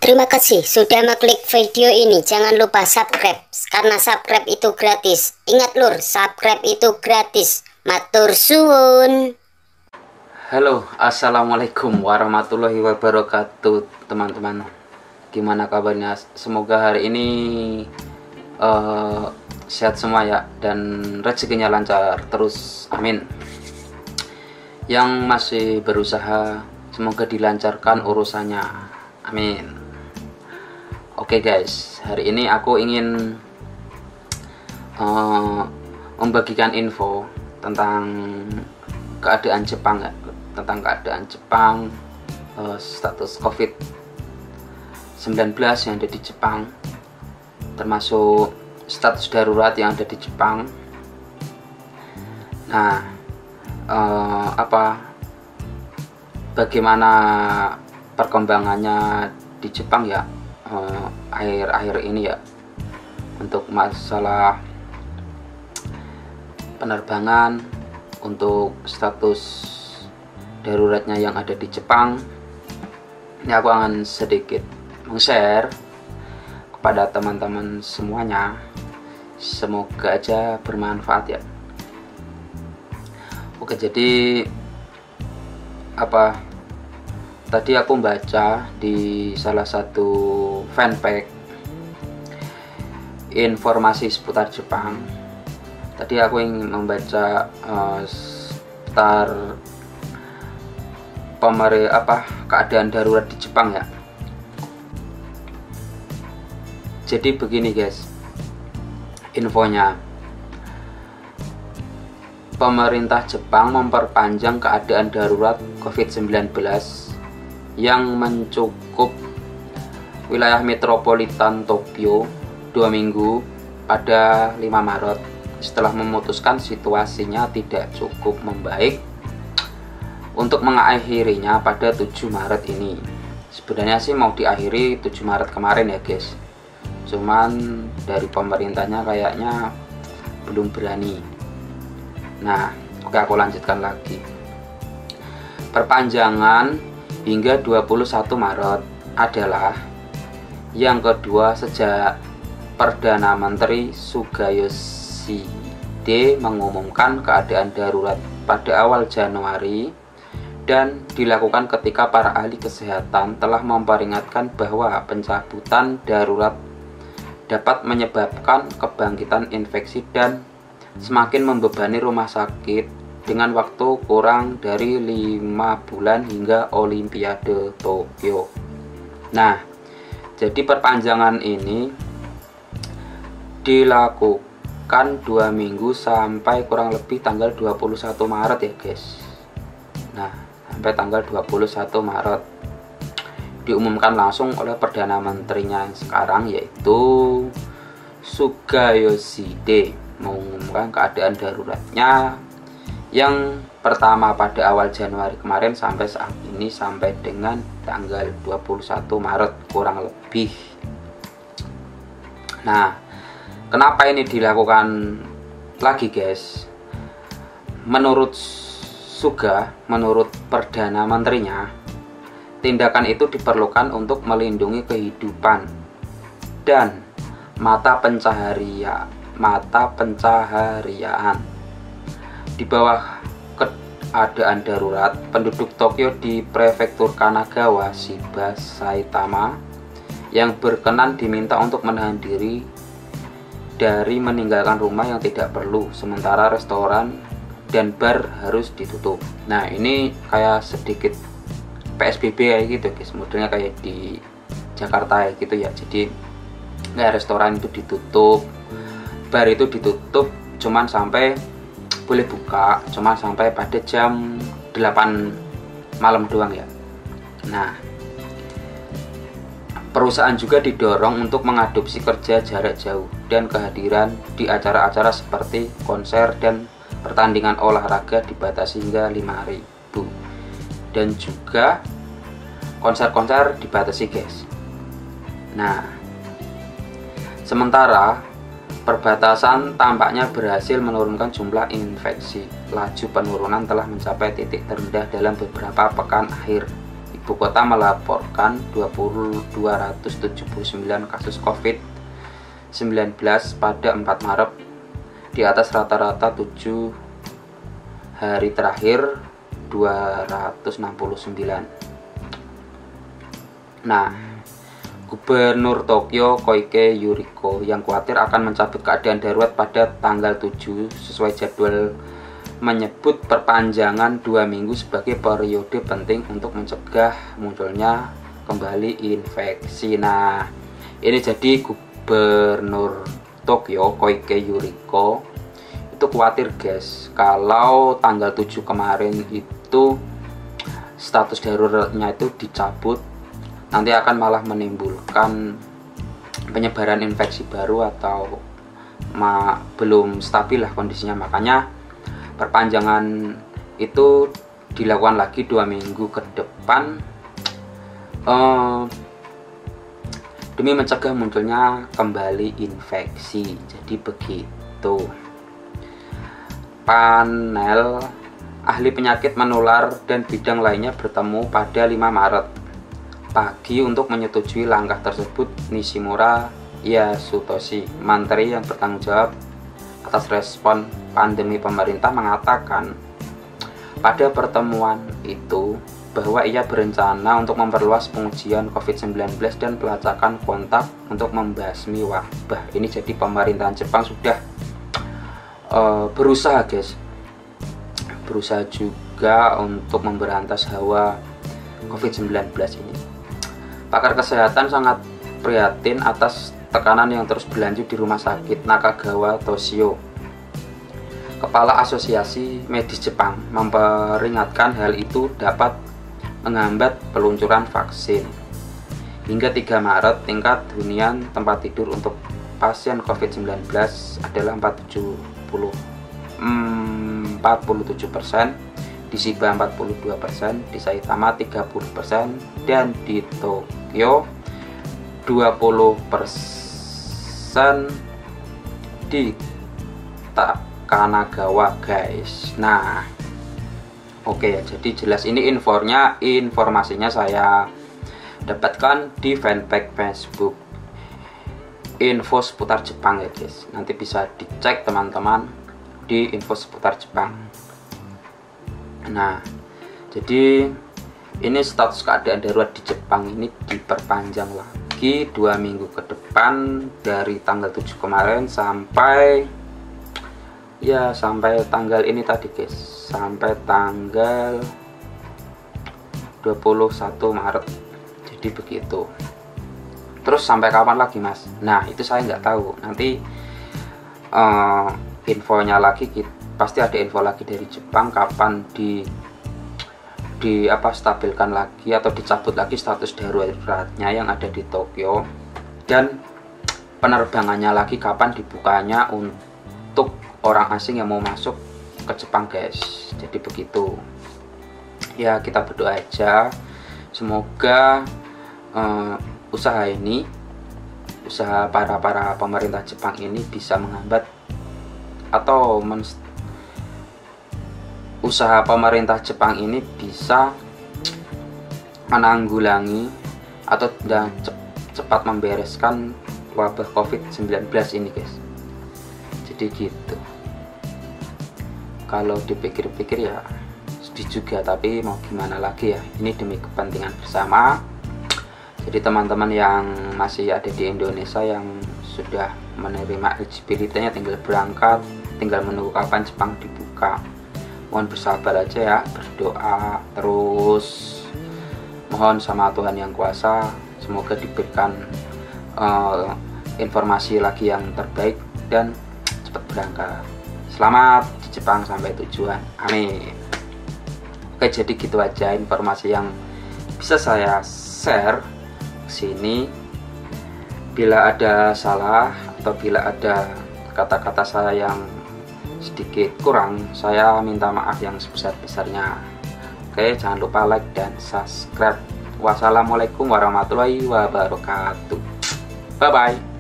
Terima kasih sudah mengklik video ini. Jangan lupa subscribe, karena subscribe itu gratis. Ingat lur, subscribe itu gratis. Matur suwun. Halo, assalamualaikum warahmatullahi wabarakatuh, teman-teman. Gimana kabarnya? Semoga hari ini sehat semua ya, dan rezekinya lancar terus, amin. Yang masih berusaha, semoga dilancarkan urusannya, amin. Oke guys, hari ini aku ingin membagikan info tentang keadaan Jepang ya, status COVID-19 yang ada di Jepang, termasuk status darurat yang ada di Jepang. Nah, bagaimana perkembangannya di Jepang ya akhir-akhir ini ya, untuk masalah penerbangan, untuk status daruratnya yang ada di Jepang. Ini aku akan sedikit meng-share kepada teman-teman semuanya, semoga aja bermanfaat ya. Oke, jadi tadi aku baca di salah satu fanpage informasi seputar Jepang. Tadi aku ingin membaca seputar keadaan darurat di Jepang ya. Jadi begini guys, infonya. Pemerintah Jepang memperpanjang keadaan darurat COVID-19 yang mencakup wilayah metropolitan Tokyo 2 minggu pada 5 Maret setelah memutuskan situasinya tidak cukup membaik untuk mengakhirinya pada 7 Maret ini. Sebenarnya sih mau diakhiri 7 Maret kemarin ya guys, cuman dari pemerintahnya kayaknya belum berani. Nah, oke, aku lanjutkan lagi. Perpanjangan hingga 21 Maret adalah yang kedua sejak Perdana Menteri Suga Yoshihide mengumumkan keadaan darurat pada awal Januari, dan dilakukan ketika para ahli kesehatan telah memperingatkan bahwa pencabutan darurat dapat menyebabkan kebangkitan infeksi dan semakin membebani rumah sakit dengan waktu kurang dari 5 bulan hingga Olimpiade Tokyo. Nah, jadi perpanjangan ini dilakukan 2 minggu sampai kurang lebih tanggal 21 Maret ya guys. Nah, sampai tanggal 21 Maret diumumkan langsung oleh Perdana Menterinya yang sekarang, yaitu Suga Yoshihide, mengumumkan keadaan daruratnya yang pertama pada awal Januari kemarin sampai saat ini, sampai dengan tanggal 21 Maret kurang lebih. Nah, kenapa ini dilakukan lagi guys? Menurut Suga, menurut Perdana Menterinya, tindakan itu diperlukan untuk melindungi kehidupan dan mata pencaharian. Di bawah keadaan darurat, penduduk Tokyo di prefektur Kanagawa, Shiba, Saitama yang berkenan diminta untuk menahan diri dari meninggalkan rumah yang tidak perlu, sementara restoran dan bar harus ditutup. Nah, ini kayak sedikit PSBB kayak gitu guys, modelnya kayak di Jakarta ya gitu ya. Jadi kayak restoran itu ditutup, bar itu ditutup, cuman sampai boleh buka cuma sampai pada jam 8 malam doang ya. Nah, perusahaan juga didorong untuk mengadopsi kerja jarak jauh dan kehadiran di acara-acara seperti konser dan pertandingan olahraga dibatasi hingga 5.000, dan juga konser-konser dibatasi guys. Nah, sementara perbatasan tampaknya berhasil menurunkan jumlah infeksi. Laju penurunan telah mencapai titik terendah dalam beberapa pekan akhir ibu kota melaporkan 279 kasus COVID-19 pada 4 Maret, di atas rata-rata 7 hari terakhir 269. Nah, Gubernur Tokyo Koike Yuriko yang khawatir akan mencabut keadaan darurat pada tanggal 7 sesuai jadwal, menyebut perpanjangan 2 minggu sebagai periode penting untuk mencegah munculnya kembali infeksi. Nah, ini jadi Gubernur Tokyo Koike Yuriko itu khawatir guys, kalau tanggal 7 kemarin itu status daruratnya itu dicabut, nanti akan malah menimbulkan penyebaran infeksi baru atau belum stabil lah kondisinya. Makanya perpanjangan itu dilakukan lagi 2 minggu ke depan demi mencegah munculnya kembali infeksi. Jadi begitu. Panel ahli penyakit menular dan bidang lainnya bertemu pada 5 Maret pagi untuk menyetujui langkah tersebut. Nishimura Yasutoshi, menteri yang bertanggung jawab atas respon pandemi pemerintah, mengatakan pada pertemuan itu bahwa ia berencana untuk memperluas pengujian COVID-19 dan pelacakan kontak untuk membasmi wabah. Ini jadi pemerintahan Jepang sudah berusaha guys, berusaha juga untuk memberantas hawa COVID-19 ini. Pakar kesehatan sangat prihatin atas tekanan yang terus berlanjut di Rumah Sakit Nakagawa Toshio. Kepala Asosiasi Medis Jepang memperingatkan hal itu dapat menghambat peluncuran vaksin. Hingga 3 Maret, tingkat hunian tempat tidur untuk pasien COVID-19 adalah 47%, di Shiba 42%, di Saitama 30%, dan di Tokyo 20% di Kanagawa guys. Nah, oke ya, jadi jelas ini informasinya saya dapatkan di fanpage Facebook info seputar Jepang ya guys. Nanti bisa dicek teman-teman di info seputar Jepang. Nah, jadi ini status keadaan darurat di Jepang ini diperpanjang lagi 2 minggu ke depan, dari tanggal 7 kemarin sampai tanggal ini tadi guys, sampai tanggal 21 Maret. Jadi begitu. Terus sampai kapan lagi mas? Nah, itu saya nggak tahu. Nanti infonya lagi, pasti ada info lagi dari Jepang kapan stabilkan lagi atau dicabut lagi status daruratnya yang ada di Tokyo, dan penerbangannya lagi kapan dibukanya untuk orang asing yang mau masuk ke Jepang guys. Jadi begitu ya, kita berdoa aja semoga usaha para pemerintah Jepang ini bisa menghambat atau usaha pemerintah Jepang ini bisa menanggulangi atau cepat membereskan wabah COVID-19 ini guys. Jadi gitu. Kalau dipikir-pikir ya sedih juga, tapi mau gimana lagi ya, ini demi kepentingan bersama. Jadi teman-teman yang masih ada di Indonesia yang sudah menerima eligibility-nya tinggal berangkat, tinggal menunggu kapan Jepang dibuka. Mohon bersabar aja ya, berdoa terus, mohon sama Tuhan Yang Kuasa semoga diberikan informasi lagi yang terbaik dan cepat berangkat. Selamat di Jepang sampai tujuan, amin. Oke, jadi gitu aja informasi yang bisa saya share sini. Bila ada salah atau bila ada kata-kata saya yang sedikit kurang, saya minta maaf yang sebesar-besarnya. Oke, jangan lupa like dan subscribe. Wassalamualaikum warahmatullahi wabarakatuh. Bye bye.